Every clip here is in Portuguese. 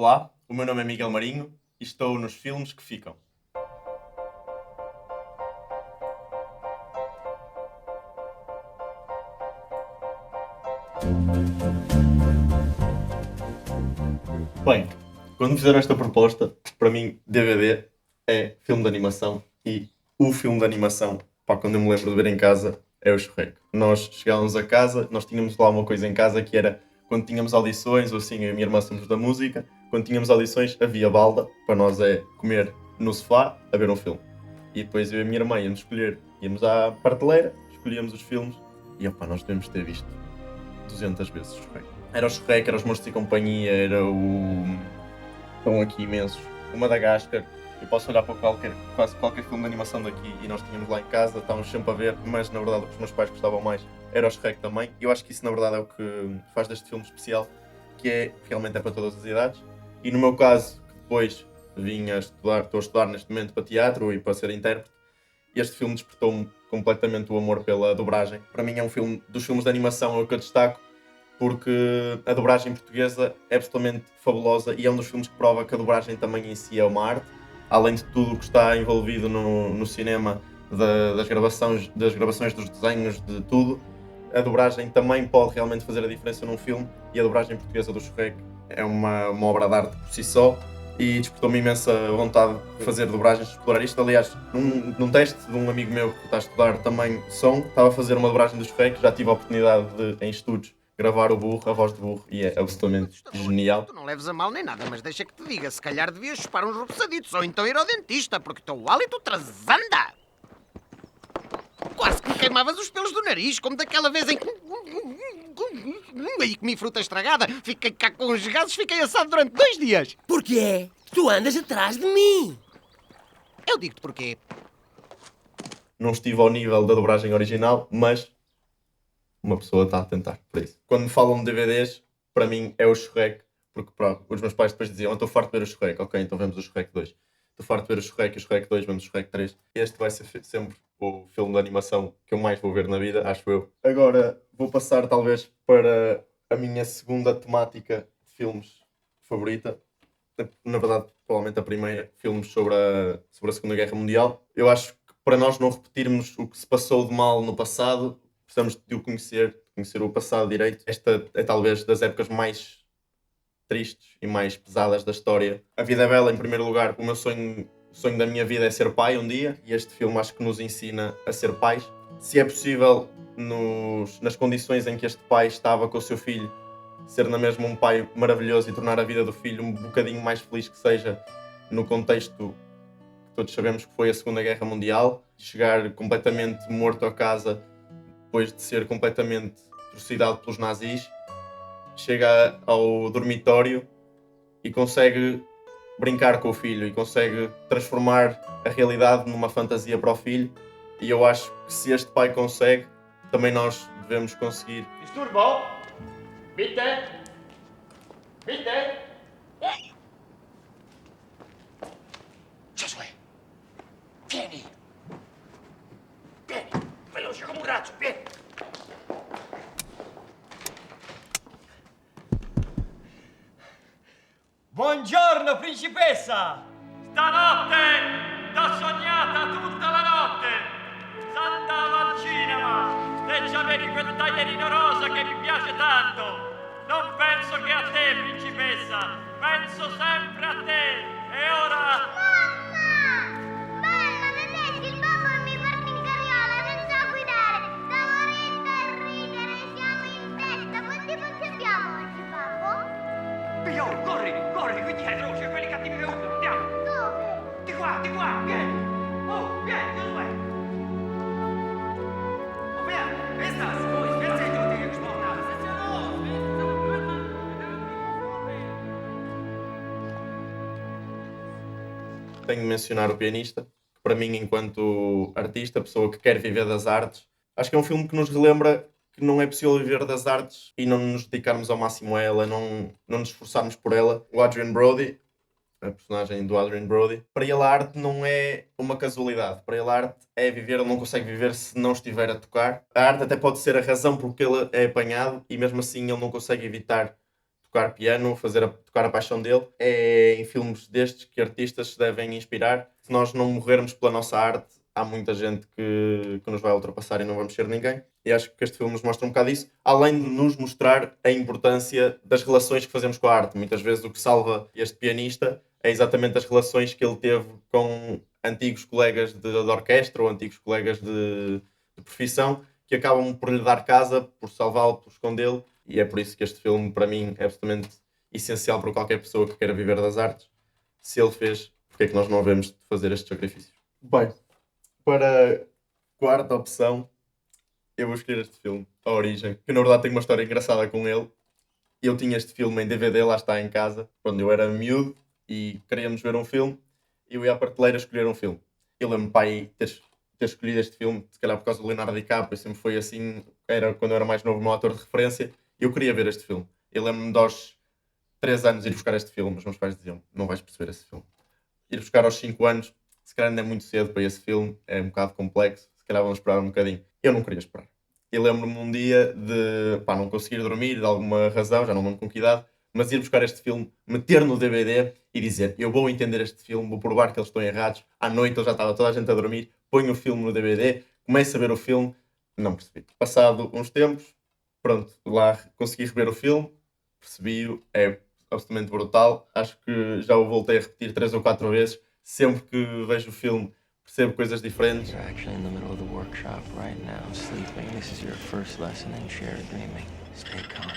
Olá, o meu nome é Miguel Marinho e estou nos filmes que ficam. Bem, quando me fizeram esta proposta, para mim, DVD é filme de animação e o filme de animação, pá, quando eu me lembro de ver em casa, é o Shrek. Nós chegávamos a casa, nós tínhamos lá uma coisa em casa que era quando tínhamos audições, ou assim, eu e a minha irmã somos da música, quando tínhamos audições havia balda, para nós é comer no sofá a ver um filme. E depois eu e a minha irmã íamos escolher, íamos à prateleira, escolhíamos os filmes e opá, nós devemos ter visto 200 vezes o Shrek. Era o Shrek, era os Monstros e Companhia, era o... Estão aqui imensos. O Madagascar. Eu posso olhar para quase qualquer filme de animação daqui e nós tínhamos lá em casa, estávamos sempre a ver, mas na verdade o que os meus pais gostavam mais era o Shrek também. E eu acho que isso na verdade é o que faz deste filme especial, que é realmente é para todas as idades. E no meu caso, que depois estou a estudar neste momento para teatro e para ser intérprete, este filme despertou-me completamente o amor pela dobragem. Para mim é um filme dos filmes de animação é o que eu destaco, porque a dobragem portuguesa é absolutamente fabulosa e é um dos filmes que prova que a dobragem também em si é uma arte, além de tudo o que está envolvido no cinema, das gravações dos desenhos, de tudo. A dobragem também pode realmente fazer a diferença num filme e a dobragem portuguesa do Shrek é uma obra de arte por si só e despertou-me imensa vontade de fazer dobragens, de explorar isto. Aliás, num teste de um amigo meu que está a estudar também som, estava a fazer uma dobragem do Shrek, já tive a oportunidade de, em estudos, gravar o burro, a voz de burro, e é absolutamente genial. Tu não leves a mal nem nada, mas deixa que te diga, se calhar devias chupar uns repoussaditos ou então ir ao dentista, porque o teu hálito trasanda. Quase que me queimavas os pelos do nariz, como daquela vez em que... Aí comi fruta estragada, fiquei cá com os gases, fiquei assado durante 2 dias. Porquê? Tu andas atrás de mim. Eu digo-te porquê. Não estive ao nível da dobragem original, mas uma pessoa está a tentar, por isso. Quando me falam de DVDs, para mim é o Shrek, porque pronto, os meus pais depois diziam: estou farto de ver o Shrek, ok, então vemos o Shrek 2. Estou farto de ver o Shrek e o Shrek 2, vemos o Shrek 3. Este vai ser sempre o filme de animação que eu mais vou ver na vida, acho eu. Agora vou passar talvez para a minha segunda temática de filmes favorita. Na verdade, provavelmente a primeira, filmes sobre a Segunda Guerra Mundial. Eu acho que para nós não repetirmos o que se passou de mal no passado, precisamos de o conhecer o passado direito. Esta é talvez das épocas mais tristes e mais pesadas da história. A vida é bela, em primeiro lugar. O sonho da minha vida é ser pai um dia, e este filme acho que nos ensina a ser pais. Se é possível, nas condições em que este pai estava com o seu filho, ser na mesma um pai maravilhoso e tornar a vida do filho um bocadinho mais feliz que seja, no contexto que todos sabemos que foi a Segunda Guerra Mundial, chegar completamente morto a casa depois de ser completamente trucidado pelos nazis, chega ao dormitório e consegue brincar com o filho e consegue transformar a realidade numa fantasia para o filho, e eu acho que se este pai consegue, também nós devemos conseguir. Disturbo? Bitte? Bitte? Giosuè, vieni. Vieni, veloce come un razzo, vieni. Buongiorno, principessa! Stanotte t'ho sognata tutta la notte! S'andava al cinema e c'avevi quel taglierino rosa che mi piace tanto! Non penso che a te, principessa! Penso sempre a te! E ora... Mamma, vedete il babbo mi porta in carriola senza guidare. Da morire a ridere, siamo in festa. Quanti punti abbiamo oggi, babbo? Io, corri, qui dietro, c'è quelli cattivi che urlano, andiamo! Dove? Di qua, vieni! Oh, vieni, Josué! Oh, vieni, estas, voi, scherzetti, non ti risponda! Tenho de mencionar o pianista, que para mim, enquanto artista, pessoa que quer viver das artes, acho que é um filme que nos relembra que não é possível viver das artes e não nos dedicarmos ao máximo a ela, não nos esforçarmos por ela. O Adrien Brody, a personagem do Adrien Brody, para ele a arte não é uma casualidade, para ele a arte é viver, ele não consegue viver se não estiver a tocar. A arte até pode ser a razão por que ele é apanhado e mesmo assim ele não consegue evitar tocar piano, tocar a paixão dele. É em filmes destes que artistas se devem inspirar. Se nós não morrermos pela nossa arte, há muita gente que nos vai ultrapassar e não vamos ser ninguém. E acho que este filme nos mostra um bocado isso, além de nos mostrar a importância das relações que fazemos com a arte. Muitas vezes o que salva este pianista é exatamente as relações que ele teve com antigos colegas de orquestra ou antigos colegas de profissão, que acabam por lhe dar casa, por salvá-lo, por escondê-lo. E é por isso que este filme, para mim, é absolutamente essencial para qualquer pessoa que queira viver das artes. Se ele fez, porque é que nós não havemos de fazer estes sacrifícios? Bem, para a quarta opção, eu vou escolher este filme, A Origem, que na verdade tem uma história engraçada com ele. Eu tinha este filme em DVD, lá está em casa, quando eu era miúdo e queríamos ver um filme. Eu ia à prateleira escolher um filme. Eu lembro-me, pai, ter escolhido este filme, se calhar por causa do Leonardo DiCaprio, sempre foi assim, era quando eu era mais novo, o meu ator de referência. Eu queria ver este filme. Eu lembro-me de aos 3 anos ir buscar este filme, mas meus pais diziam, não vais perceber esse filme. Ir buscar aos 5 anos, se calhar ainda é muito cedo para esse filme, é um bocado complexo, se calhar vamos esperar um bocadinho. Eu não queria esperar. Eu lembro-me um dia de não conseguir dormir, de alguma razão, já não me lembro com que idade, mas ir buscar este filme, meter no DVD e dizer, eu vou entender este filme, vou provar que eles estão errados. À noite eu já estava toda a gente a dormir, ponho o filme no DVD, começo a ver o filme, não percebi. Passado uns tempos, pronto, lá consegui rever o filme, percebi-o, é absolutamente brutal. Acho que já o voltei a repetir 3 ou 4 vezes. Sempre que vejo o filme, percebo coisas diferentes. You're actually in the middle of the workshop right now, sleeping. This is your first lesson in shared dreaming. Stay calm.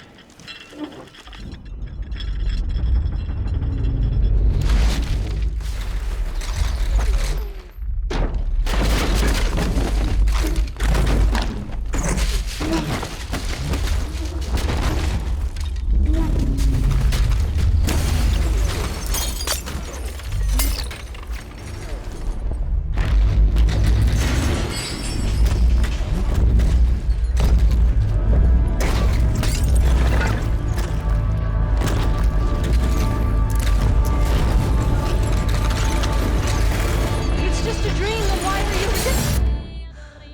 It's just a dream, then why are you...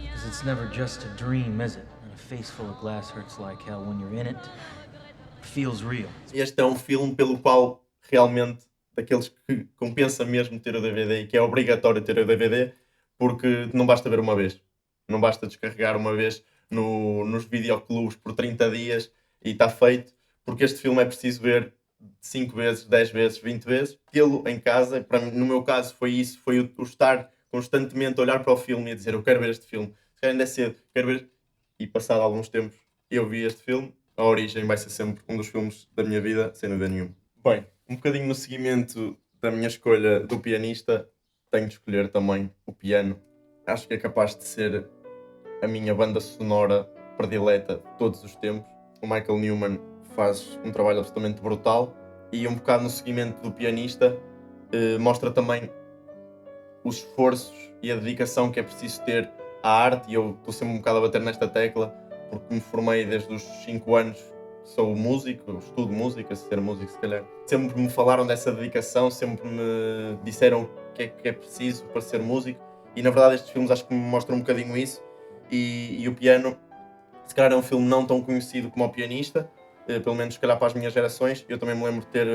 Because it's never just a dream, is it? And a face full of glass hurts like hell. When you're in it, it feels real. Este é um filme pelo qual realmente, daqueles que compensa mesmo ter o DVD e que é obrigatório ter o DVD, porque não basta ver uma vez. Não basta descarregar uma vez nos videoclubes por 30 dias e está feito, porque este filme é preciso ver 5 vezes, 10 vezes, 20 vezes. Tê-lo em casa, para mim, no meu caso foi isso, foi o estar constantemente a olhar para o filme e a dizer, eu quero ver este filme. Se calhar ainda é cedo, quero ver. E passado alguns tempos eu vi este filme. A Origem vai ser sempre um dos filmes da minha vida, sem dúvida nenhuma. Bem, um bocadinho no seguimento da minha escolha do pianista, tenho de escolher também o piano. Acho que é capaz de ser a minha banda sonora predileta de todos os tempos. O Michael Newman faz um trabalho absolutamente brutal e um bocado no seguimento do pianista mostra também os esforços e a dedicação que é preciso ter à arte, e eu estou sempre um bocado a bater nesta tecla porque me formei desde os 5 anos, sou músico, eu estudo música, se ser músico se calhar. Sempre me falaram dessa dedicação, sempre me disseram o que é preciso para ser músico, e na verdade estes filmes acho que me mostram um bocadinho isso. E o piano, se calhar é um filme não tão conhecido como O Pianista, pelo menos se calhar para as minhas gerações. Eu também me lembro de ter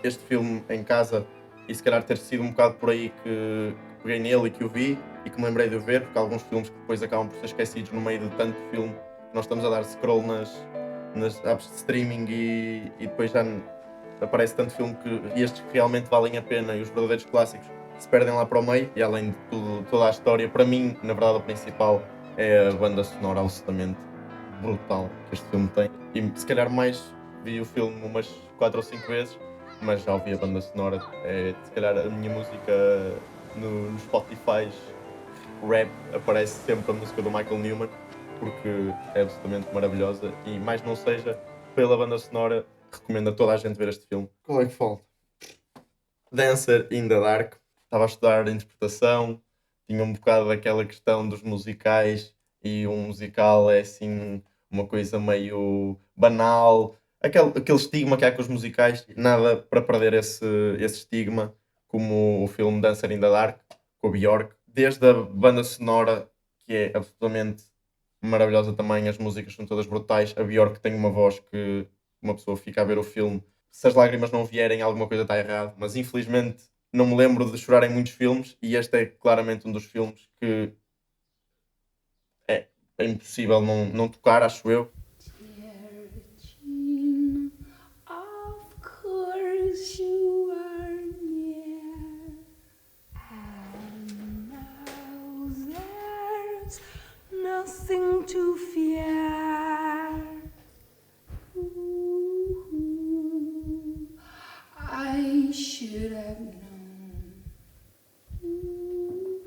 este filme em casa e se calhar ter sido um bocado por aí que peguei nele e que o vi e que me lembrei de o ver, porque há alguns filmes que depois acabam por ser esquecidos no meio de tanto filme que nós estamos a dar scroll nas apps de streaming e depois já aparece tanto filme que estes que realmente valem a pena e os verdadeiros clássicos se perdem lá para o meio. E além de tudo, toda a história, para mim, na verdade, o principal é a banda sonora absolutamente brutal que este filme tem. E se calhar mais vi o filme umas 4 ou 5 vezes, mas já ouvi a banda sonora. É se calhar a minha música no Spotify rap, aparece sempre a música do Michael Newman, porque é absolutamente maravilhosa. E mais não seja pela banda sonora, recomendo a toda a gente ver este filme. Qual é que falta? Dancer in the Dark. Estava a estudar interpretação, tinha um bocado daquela questão dos musicais, e um musical é assim uma coisa meio banal, aquele estigma que há com os musicais. Nada para perder esse estigma, como o filme Dancer in the Dark, com a Björk. Desde a banda sonora, que é absolutamente maravilhosa também, as músicas são todas brutais. A Björk tem uma voz que uma pessoa fica a ver o filme, se as lágrimas não vierem, alguma coisa está errado. Mas infelizmente não me lembro de chorar em muitos filmes e este é claramente um dos filmes que é impossível não tocar, acho eu. Of course you are near, and now there's nothing to fear. Ooh, I should have known. Ooh,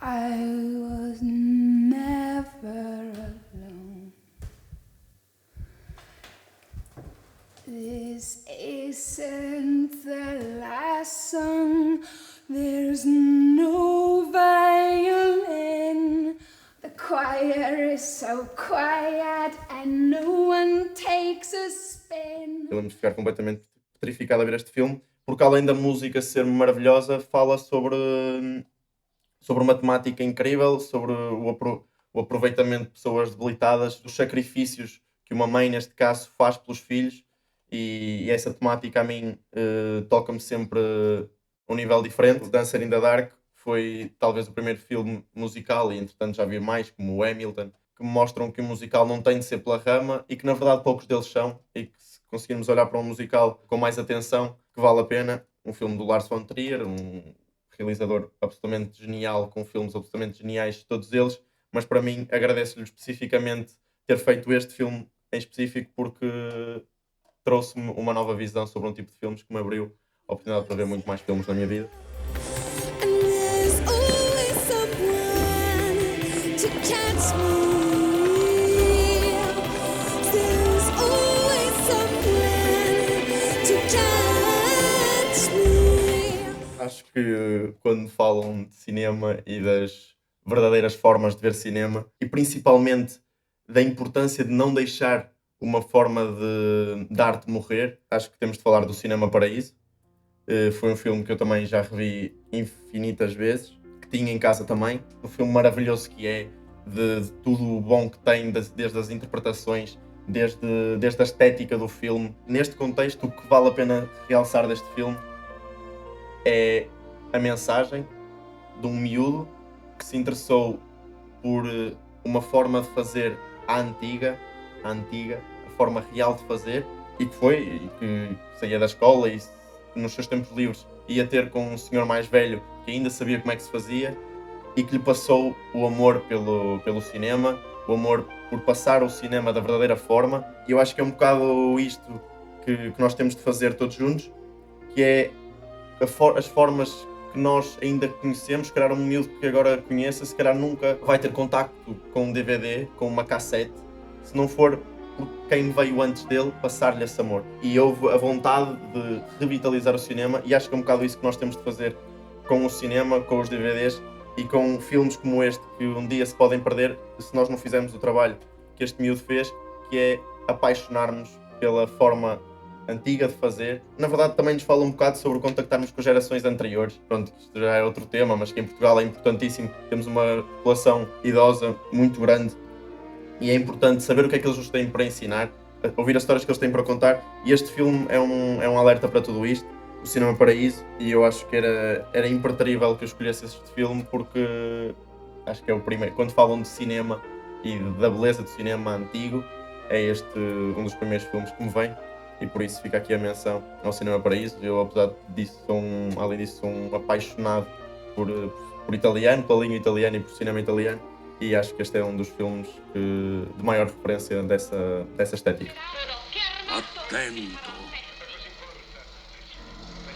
I was never alone. This isn't the last song. There's no violin. The choir is so quiet and no one takes a spin. Eu lembro de ficar completamente petrificado a ver este filme, porque além da música ser maravilhosa, fala sobre uma temática incrível, sobre o aproveitamento de pessoas debilitadas, dos sacrifícios que uma mãe, neste caso, faz pelos filhos, e essa temática a mim toca-me sempre a um nível diferente. Dancer in the Dark foi talvez o primeiro filme musical, e entretanto já vi mais, como o Hamilton, que mostram que o musical não tem de ser pela rama e que na verdade poucos deles são, e que se conseguirmos olhar para um musical com mais atenção, que vale a pena. Um filme do Lars von Trier, um realizador absolutamente genial, com filmes absolutamente geniais, todos eles, mas para mim agradeço-lhe especificamente ter feito este filme em específico, porque trouxe-me uma nova visão sobre um tipo de filmes que me abriu a oportunidade para ver muito mais filmes na minha vida. Acho que quando falam de cinema e das verdadeiras formas de ver cinema, e principalmente da importância de não deixar uma forma de arte morrer, acho que temos de falar do Cinema Paraíso. Foi um filme que eu também já revi infinitas vezes, que tinha em casa também. Um filme maravilhoso que é, de tudo o bom que tem, desde as interpretações, desde a estética do filme. Neste contexto, o que vale a pena realçar deste filme é a mensagem de um miúdo que se interessou por uma forma de fazer a antiga, a forma real de fazer, e que saía da escola e nos seus tempos livres ia ter com um senhor mais velho que ainda sabia como é que se fazia, e que lhe passou o amor pelo cinema, o amor por passar o cinema da verdadeira forma. E eu acho que é um bocado isto que nós temos de fazer todos juntos, que é as formas que nós ainda conhecemos. Se calhar um miúdo que agora conheça, se calhar nunca vai ter contacto com um DVD, com uma cassete, se não for por quem veio antes dele passar-lhe esse amor. E houve a vontade de revitalizar o cinema, e acho que é um bocado isso que nós temos de fazer com o cinema, com os DVDs e com filmes como este, que um dia se podem perder se nós não fizermos o trabalho que este miúdo fez, que é apaixonar-nos pela forma antiga de fazer. Na verdade também nos fala um bocado sobre contactarmos com gerações anteriores. Pronto, isto já é outro tema, mas que em Portugal é importantíssimo. Temos uma população idosa muito grande e é importante saber o que é que eles nos têm para ensinar, ouvir as histórias que eles têm para contar, e este filme é um alerta para tudo isto, o Cinema Paraíso, e eu acho que era impertrível que eu escolhesse este filme, porque acho que é o primeiro. Quando falam de cinema e da beleza do cinema antigo, é este um dos primeiros filmes que me vem, e por isso fica aqui a menção ao Cinema Paraíso. Eu, apesar disso, além disso, sou um apaixonado por italiano, pela língua italiana e por cinema italiano, e acho que este é um dos filmes de maior referência dessa estética. Attento!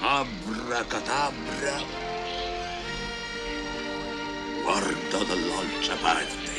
Abracadabra! Guarda dall'altra parte!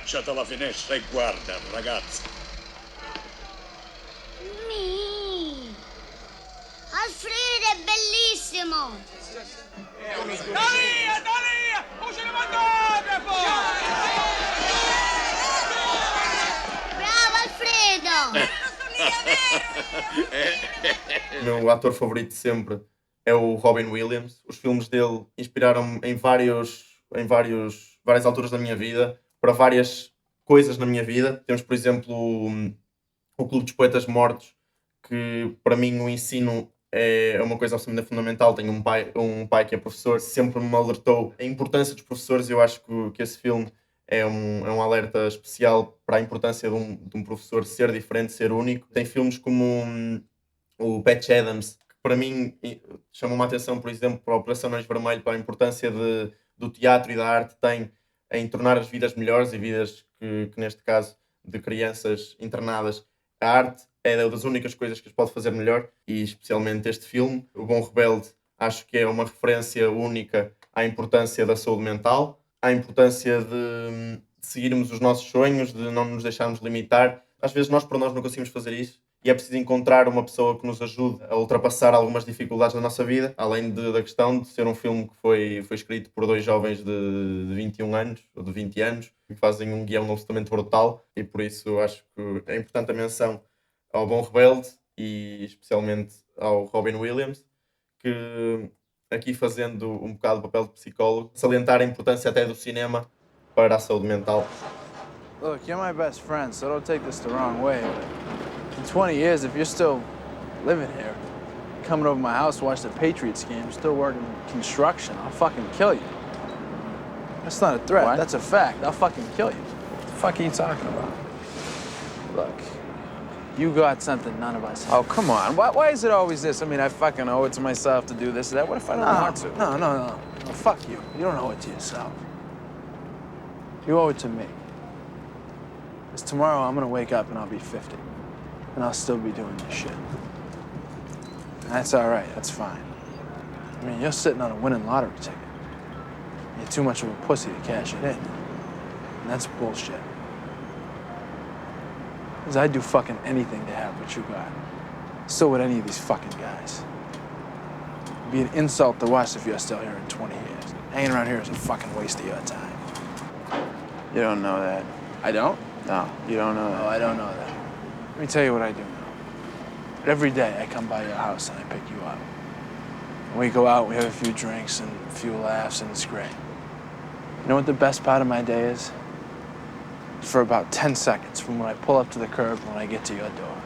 Affaccia dalla finestra e guarda, ragazzi. Mi. Alfredo è bellissimo. Dalia! Un cinematografo! Bravo Alfredo. O meu ator favorito sempre é o Robin Williams. Os filmes dele inspiraram-me em várias alturas da minha vida, para várias coisas na minha vida. Temos, por exemplo, o Clube dos Poetas Mortos, que para mim o ensino é uma coisa absolutamente fundamental. Tenho um pai que é professor, sempre me alertou a importância dos professores. Eu acho que esse filme é um alerta especial para a importância de um professor ser diferente, ser único. Tem filmes como o Patch Adams, que para mim chamam-me a atenção, por exemplo, para a Operação Nariz Vermelho, para a importância do teatro e da arte tem em tornar as vidas melhores, e vidas que neste caso de crianças internadas, a arte é das únicas coisas que as pode fazer melhor, e especialmente este filme, O Bom Rebelde, acho que é uma referência única à importância da saúde mental, à importância de seguirmos os nossos sonhos, de não nos deixarmos limitar. Às vezes nós não conseguimos fazer isso, e é preciso encontrar uma pessoa que nos ajude a ultrapassar algumas dificuldades da nossa vida, além da questão de ser um filme que foi escrito por dois jovens de 21 anos, ou de 20 anos, que fazem um guião absolutamente brutal, e por isso acho que é importante a menção ao Bom Rebelde e especialmente ao Robin Williams, que aqui fazendo um bocado o papel de psicólogo, salientar a importância até do cinema para a saúde mental. Look, you're my best friend, so don't take this the wrong way. In 20 years, if you're still living here, coming over my house to watch the Patriots game, still working construction, I'll fucking kill you. That's not a threat, What? that's a fact. I'll fucking kill you. What the fuck are you talking about? Look, you got something none of us have. Oh, come on. Why is it always this? I mean, I fucking owe it to myself to do this or that. What if I don't want to? No, fuck you. You don't owe it to yourself. You owe it to me. Because tomorrow I'm gonna wake up and I'll be 50. And I'll still be doing this shit. And that's all right, that's fine. I mean, you're sitting on a winning lottery ticket. You're too much of a pussy to cash it in. And that's bullshit. Because I'd do fucking anything to have what you got. So would any of these fucking guys. It'd be an insult to us if you're still here in 20 years. Hanging around here is a fucking waste of your time. You don't know that. I don't? No. You don't know No, that? I don't know that. Let me tell you what I do know. Every day I come by your house and I pick you up. And we go out, we have a few drinks and a few laughs, and it's great. You know what the best part of my day is? For about 10 seconds from when I pull up to the curb when I get to your door.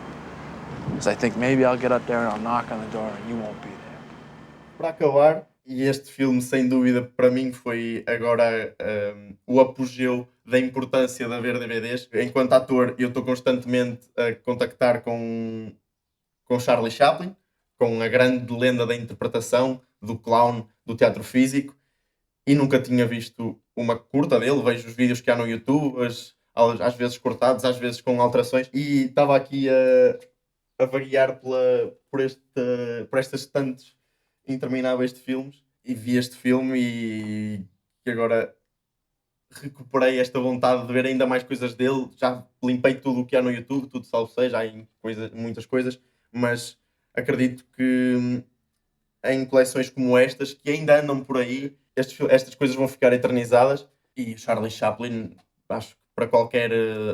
Because I think maybe I'll get up there and I'll knock on the door and you won't be there. Para acabar, e este filme sem dúvida para mim foi agora o apogeu da importância de haver DVDs. Enquanto ator eu estou constantemente a contactar com Charlie Chaplin, com a grande lenda da interpretação, do clown, do teatro físico, e nunca tinha visto uma curta dele. Vejo os vídeos que há no YouTube, às vezes cortados, às vezes com alterações, e estava aqui a vaguear por estas estantes intermináveis de filmes, e vi este filme e agora recuperei esta vontade de ver ainda mais coisas dele. Já limpei tudo o que há no YouTube, tudo salvo seja, há muitas coisas, mas acredito que em coleções como estas, que ainda andam por aí, estas coisas vão ficar eternizadas. E Charlie Chaplin, acho que para qualquer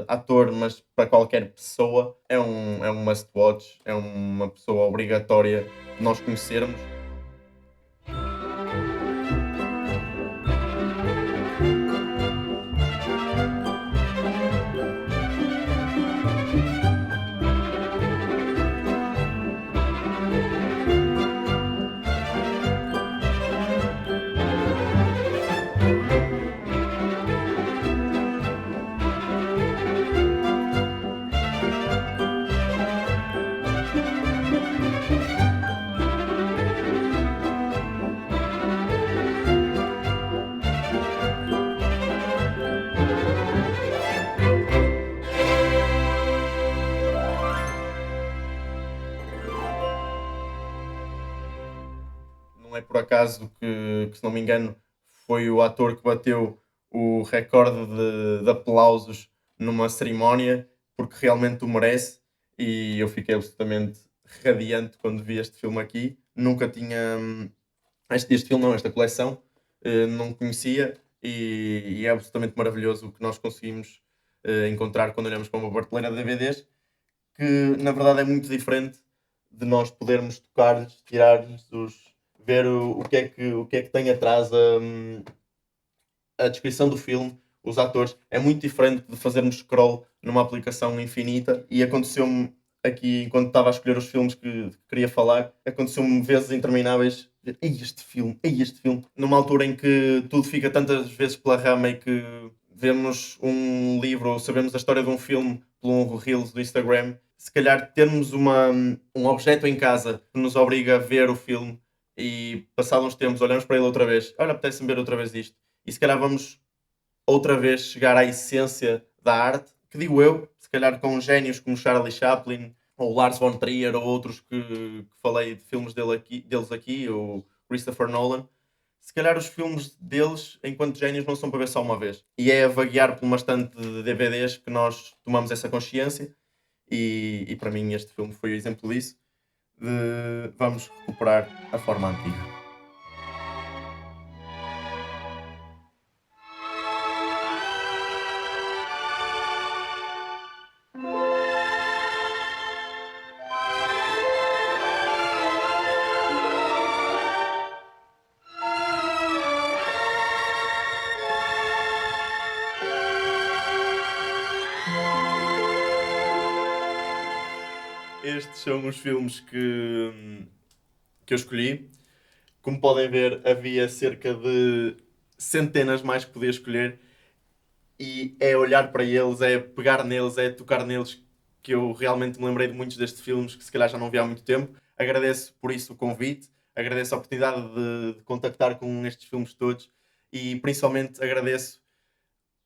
ator, mas para qualquer pessoa, é um must watch, é uma pessoa obrigatória de nós conhecermos. Não é por acaso que, se não me engano, foi o ator que bateu o recorde de aplausos numa cerimónia, porque realmente o merece, e eu fiquei absolutamente radiante quando vi este filme aqui. Nunca tinha... Este filme não, esta coleção, não conhecia, e é absolutamente maravilhoso o que nós conseguimos encontrar quando olhamos para uma prateleira de DVDs, que na verdade é muito diferente de nós podermos tocar-lhes, tirar-lhes ver o que é que tem atrás a descrição do filme, os atores. É muito diferente de fazermos scroll numa aplicação infinita, e aconteceu-me aqui, enquanto estava a escolher os filmes que queria falar, aconteceu-me vezes intermináveis. Ei, este filme, numa altura em que tudo fica tantas vezes pela rama e que vemos um livro ou sabemos a história de um filme por um Reels do Instagram, se calhar termos um objeto em casa que nos obriga a ver o filme e passados uns tempos olhamos para ele outra vez, olha, apetece-me ver outra vez isto, e se calhar vamos outra vez chegar à essência da arte, que digo eu, se calhar com génios como Charlie Chaplin ou Lars von Trier ou outros que falei de filmes deles aqui, ou Christopher Nolan. Se calhar os filmes deles, enquanto génios, não são para ver só uma vez. E é a vaguear por uma estante de DVDs que nós tomamos essa consciência, e para mim este filme foi o exemplo disso, de vamos recuperar a forma antiga. Estes são os filmes que eu escolhi. Como podem ver, havia cerca de centenas mais que podia escolher, e é olhar para eles, é pegar neles, é tocar neles, que eu realmente me lembrei de muitos destes filmes que se calhar já não vi há muito tempo. Agradeço por isso o convite, agradeço a oportunidade de contactar com estes filmes todos, e principalmente agradeço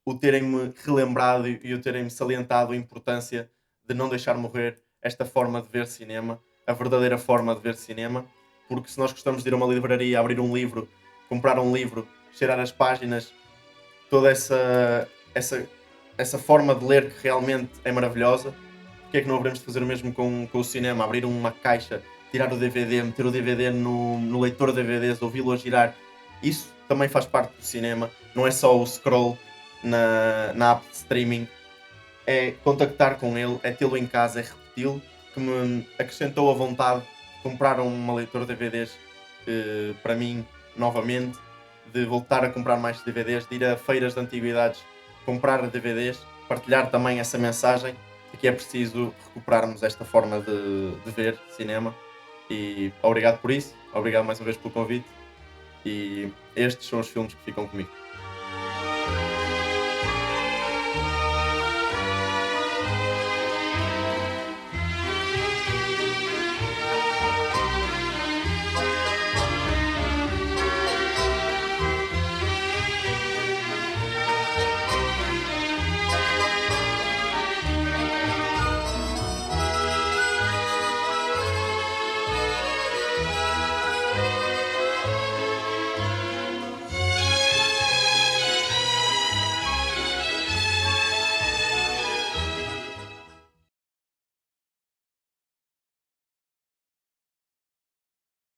o terem-me relembrado e o terem-me salientado a importância de não deixar morrer esta forma de ver cinema, a verdadeira forma de ver cinema, porque se nós gostamos de ir a uma livraria, abrir um livro, comprar um livro, cheirar as páginas, toda essa forma de ler que realmente é maravilhosa, porque é que não haveremos de fazer o mesmo com o cinema? Abrir uma caixa, tirar o DVD, meter o DVD no leitor de DVDs, ouvi-lo a girar. Isso também faz parte do cinema, não é só o scroll na app de streaming, é contactar com ele, é tê-lo em casa, é repeti-lo, que me acrescentou a vontade de comprar uma leitora de DVDs para mim, novamente, de voltar a comprar mais DVDs, de ir a feiras de antiguidades, comprar DVDs, partilhar também essa mensagem de que é preciso recuperarmos esta forma de ver cinema. E obrigado por isso, obrigado mais uma vez pelo convite, e estes são os filmes que ficam comigo.